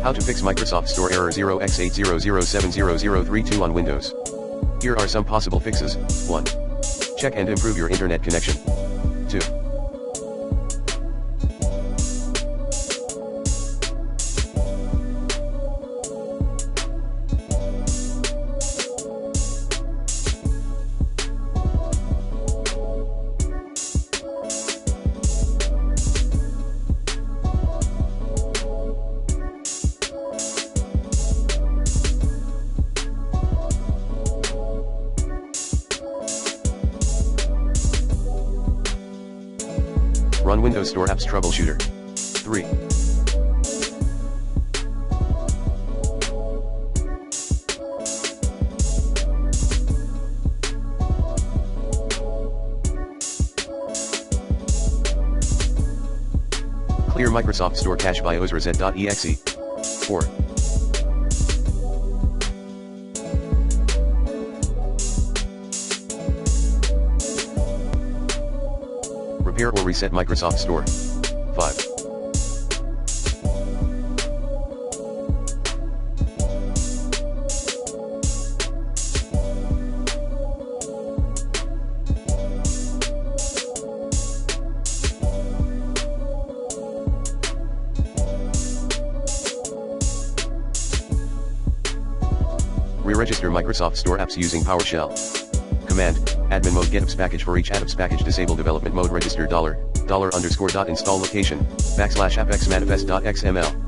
How to fix Microsoft Store error 0x80070032 on Windows. Here are some possible fixes. 1. Check and improve your internet connection. 2. Run Windows Store Apps Troubleshooter. 3. Clear Microsoft Store cache by ozreset.exe. 4. Repair or reset Microsoft Store. 5. Re-register Microsoft Store apps using PowerShell. Command, admin mode get apps package for each apps package disable development mode register $__install location, \appxmanifest.xml.